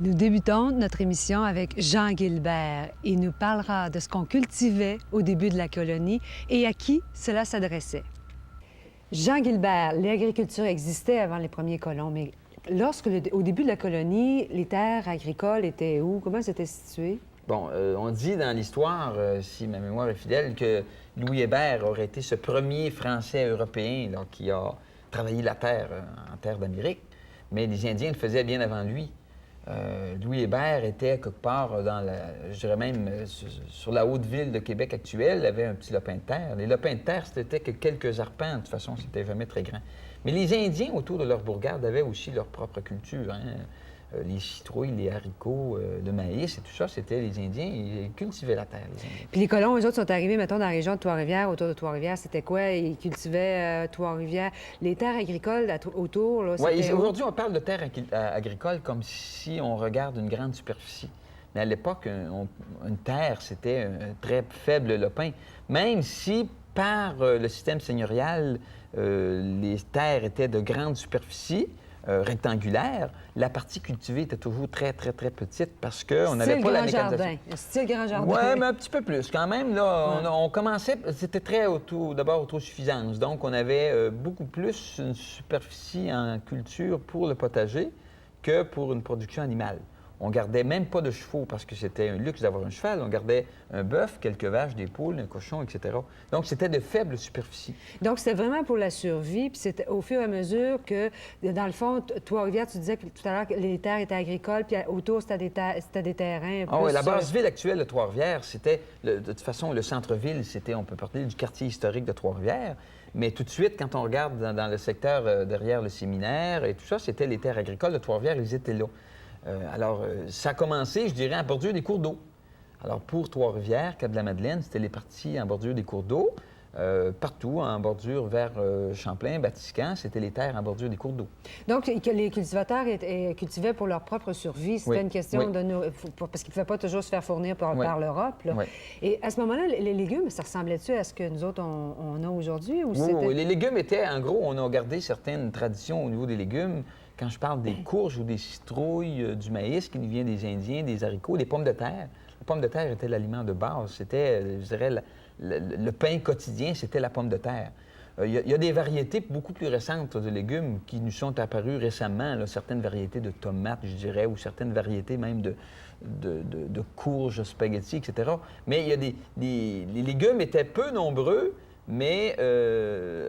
Nous débutons notre émission avec Jean Guilbert. Il nous parlera de ce qu'on cultivait au début de la colonie et à qui cela s'adressait. Jean Guilbert, l'agriculture existait avant les premiers colons, mais au début de la colonie, les terres agricoles étaient où? Comment c'était situé? Bon, on dit dans l'histoire, si ma mémoire est fidèle, que Louis Hébert aurait été ce premier Français européen là, qui a travaillé la terre en terre d'Amérique, mais les Indiens le faisaient bien avant lui. Louis Hébert était quelque part je dirais même sur la haute ville de Québec actuelle, il avait un petit lopin de terre. Les lopins de terre, c'était que quelques arpents, de toute façon, c'était jamais très grand. Mais les Indiens, autour de leur bourgade, avaient aussi leur propre culture. Les citrouilles, les haricots, le maïs et tout ça, c'était les Indiens, ils cultivaient la terre, les Indiens. Puis les colons, eux autres, sont arrivés, mettons, dans la région de Trois-Rivières, autour de Trois-Rivières, c'était quoi? Ils cultivaient Trois-Rivières. Les terres agricoles autour, là, c'était... Oui, aujourd'hui, on parle de terres agricoles comme si on regarde une grande superficie. Mais à l'époque, une terre, c'était un très faible lopin. Même si, par le système seigneurial, les terres étaient de grande superficie, rectangulaire, la partie cultivée était toujours très, très, très petite parce qu'on n'avait pas la mécanisation. Style grand jardin. Oui, mais un petit peu plus. Quand même, là, on commençait, c'était très d'abord autosuffisance. Donc, on avait beaucoup plus une superficie en culture pour le potager que pour une production animale. On gardait même pas de chevaux parce que c'était un luxe d'avoir un cheval. On gardait un bœuf, quelques vaches, des poules, un cochon, etc. Donc, c'était de faibles superficies. Donc, c'était vraiment pour la survie. Puis c'était au fur et à mesure que, dans le fond, Trois-Rivières, tu disais tout à l'heure que les terres étaient agricoles, puis autour, c'était des terrains. Ah oui, la base-ville actuelle de Trois-Rivières, c'était, de toute façon, le centre-ville, c'était, on peut parler du quartier historique de Trois-Rivières. Mais tout de suite, quand on regarde dans le secteur derrière le séminaire et tout ça, c'était les terres agricoles de Trois-Rivières, ils étaient là. Alors, ça a commencé, je dirais, en bordure des cours d'eau. Alors, pour Trois-Rivières, Cap-de-la-Madeleine, c'était les parties en bordure des cours d'eau. Partout, en bordure vers Champlain, Batiscan, c'était les terres en bordure des cours d'eau. Donc, les cultivateurs cultivaient pour leur propre survie. C'était une question de parce qu'ils ne pouvaient pas toujours se faire fournir par l'Europe. Oui. Et à ce moment-là, les légumes, ça ressemblait-tu à ce que nous autres, on a aujourd'hui? Oui, les légumes étaient, en gros, on a gardé certaines traditions au niveau des légumes. Quand je parle des courges ou des citrouilles, du maïs qui nous vient des Indiens, des haricots, des pommes de terre. La pomme de terre était l'aliment de base. C'était, je dirais, le pain quotidien, c'était la pomme de terre. Il y a des variétés beaucoup plus récentes de légumes qui nous sont apparues récemment, là, certaines variétés de tomates, je dirais, ou certaines variétés même de courges, spaghettis, etc. Mais il y a les légumes étaient peu nombreux, mais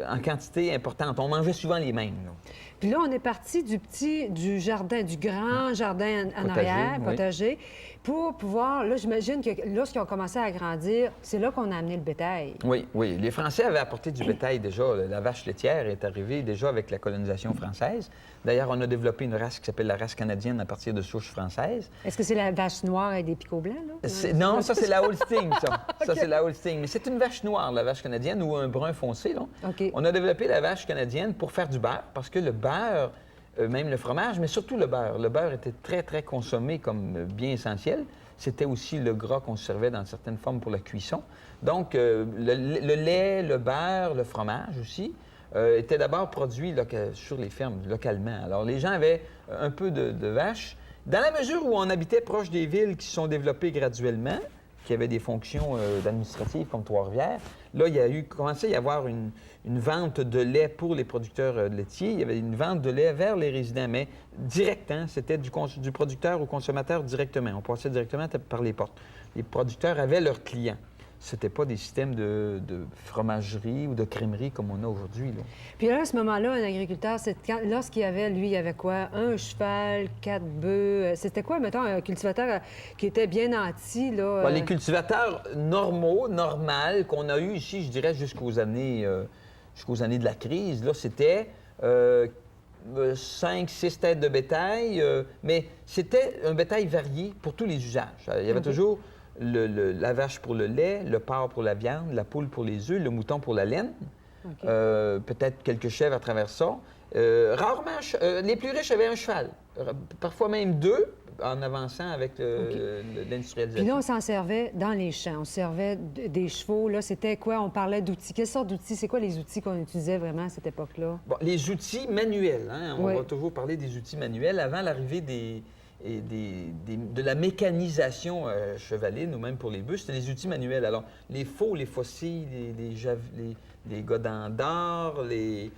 en quantité importante. On mangeait souvent les mêmes. Là. Puis là, on est parti du jardin, du grand jardin en arrière, potager, pour pouvoir... Là, j'imagine que lorsqu'ils ont commencé à grandir, c'est là qu'on a amené le bétail. Oui. Les Français avaient apporté du bétail déjà. La vache laitière est arrivée déjà avec la colonisation française. D'ailleurs, on a développé une race qui s'appelle la race canadienne à partir de souches françaises. Est-ce que c'est la vache noire avec des picots blancs, là? Non, ça, c'est la Holstein, ça. Okay. Ça, c'est la Holstein. Mais c'est une vache noire, la vache canadienne, ou un brun foncé, là. Okay. On a développé la vache canadienne pour faire du beurre, parce que le beurre, même le fromage, mais surtout le beurre. Le beurre était très, très consommé comme bien essentiel. C'était aussi le gras qu'on servait dans certaines formes pour la cuisson. Donc, le lait, le beurre, le fromage aussi, étaient d'abord produits sur les fermes, localement. Alors, les gens avaient un peu de vaches. Dans la mesure où on habitait proche des villes qui se sont développées graduellement, qui avaient des fonctions administratives comme Trois-Rivières, là, il y a commencé à y avoir une vente de lait pour les producteurs laitiers. Il y avait une vente de lait vers les résidents, mais direct, hein, c'était du producteur au consommateur directement. On passait directement par les portes. Les producteurs avaient leurs clients. C'était pas des systèmes de fromagerie ou de crèmerie comme on a aujourd'hui. Puis là, à ce moment-là, un agriculteur, lorsqu'il y avait, lui, il y avait quoi? Un cheval, 4 bœufs. C'était quoi, mettons, un cultivateur qui était bien nanti, là? Les cultivateurs normaux, normales, qu'on a eu ici, je dirais, jusqu'aux années de la crise, là, c'était 5, 6 têtes de bétail, mais c'était un bétail varié pour tous les usages. Il y avait toujours la vache pour le lait, le porc pour la viande, la poule pour les œufs, le mouton pour la laine, peut-être quelques chèvres à travers ça. Rarement, les plus riches avaient un cheval, parfois même 2, en avançant avec l'industrialisation. Puis là, on s'en servait dans les champs. On servait des chevaux. Là, c'était quoi? On parlait d'outils. Quelle sorte d'outils? C'est quoi les outils qu'on utilisait vraiment à cette époque-là? Bon, les outils manuels. Hein? On va toujours parler des outils manuels. Avant l'arrivée des de la mécanisation chevaline ou même pour les bœufs, c'était des outils manuels. Alors, les faux, les faucilles, les godans d'or, les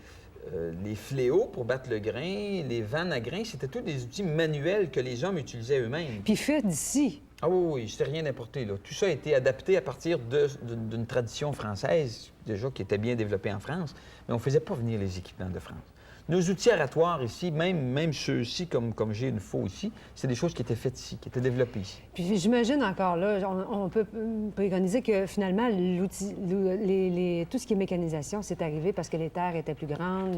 fléaux pour battre le grain, les vannes à grains, c'était tous des outils manuels que les hommes utilisaient eux-mêmes. Puis fait d'ici. Ah oui, oui, c'était rien d'importé, là. Tout ça a été adapté à partir d'une tradition française, déjà qui était bien développée en France, mais on ne faisait pas venir les équipements de France. Nos outils aratoires ici, même ceux-ci, comme j'ai une faux ici, c'est des choses qui étaient faites ici, qui étaient développées ici. Puis j'imagine encore là, on peut préconiser que finalement, tout ce qui est mécanisation, c'est arrivé parce que les terres étaient plus grandes,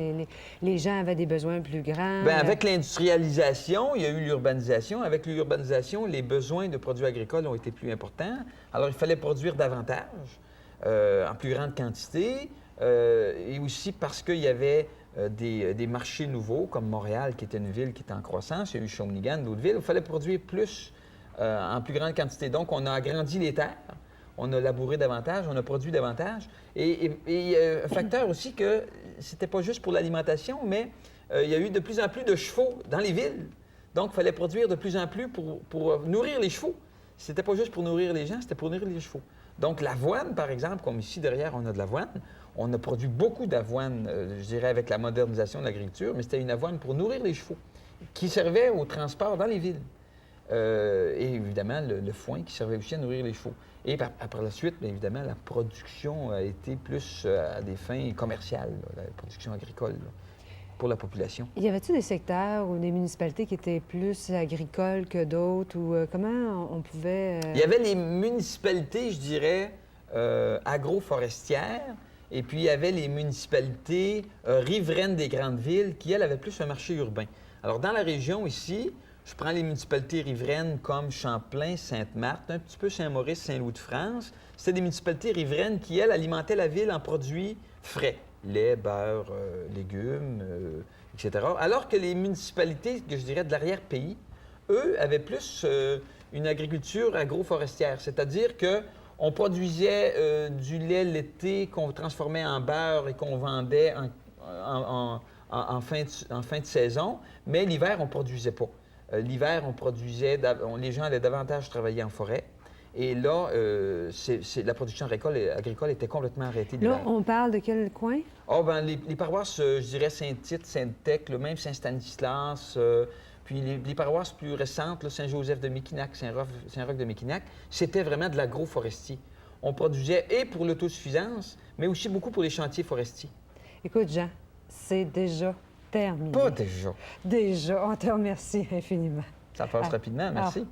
les gens avaient des besoins plus grands. Bien, avec l'industrialisation, il y a eu l'urbanisation. Avec l'urbanisation, les besoins de produits agricoles ont été plus importants. Alors, il fallait produire davantage, en plus grande quantité, et aussi parce qu'il y avait des marchés nouveaux, comme Montréal, qui était une ville qui était en croissance. Il y a eu Shawinigan, d'autres villes. Il fallait produire plus, en plus grande quantité. Donc, on a agrandi les terres, on a labouré davantage, on a produit davantage. Et un facteur aussi que c'était pas juste pour l'alimentation, mais il y a eu de plus en plus de chevaux dans les villes. Donc, il fallait produire de plus en plus pour nourrir les chevaux. C'était pas juste pour nourrir les gens, c'était pour nourrir les chevaux. Donc, l'avoine, par exemple, comme ici derrière, on a de l'avoine. On a produit beaucoup d'avoine, je dirais, avec la modernisation de l'agriculture, mais c'était une avoine pour nourrir les chevaux, qui servait au transport dans les villes. Et évidemment, le foin qui servait aussi à nourrir les chevaux. Et par la suite, bien évidemment, la production a été plus à des fins commerciales, là, la production agricole, là, pour la population. Y avait-il des secteurs ou des municipalités qui étaient plus agricoles que d'autres? Ou comment on pouvait... Il y avait les municipalités, je dirais, agroforestières. Et puis, il y avait les municipalités riveraines des grandes villes qui, elles, avaient plus un marché urbain. Alors, dans la région ici, je prends les municipalités riveraines comme Champlain, Sainte-Marthe, un petit peu Saint-Maurice, Saint-Louis-de-France. C'était des municipalités riveraines qui, elles, alimentaient la ville en produits frais. Lait, beurre, légumes, etc. Alors que les municipalités, que je dirais, de l'arrière-pays, eux, avaient plus une agriculture agroforestière. C'est-à-dire que on produisait du lait l'été qu'on transformait en beurre et qu'on vendait en fin de saison, mais l'hiver, on ne produisait pas. L'hiver, on produisait, les gens allaient davantage travailler en forêt. Et là, la production agricole était complètement arrêtée l'hiver. Là, on parle de quel coin? Ah, bien, les paroisses, je dirais Saint-Tite, Sainte-Thècle, même Saint-Stanislas, puis les paroisses plus récentes, là, Saint-Joseph de Mekinac, Saint-Roch de Mekinac, c'était vraiment de l'agroforestier. On produisait et pour l'autosuffisance, mais aussi beaucoup pour les chantiers forestiers. Écoute, Jean, c'est déjà terminé. Pas déjà. Déjà, on te remercie infiniment. Ça passe rapidement, merci.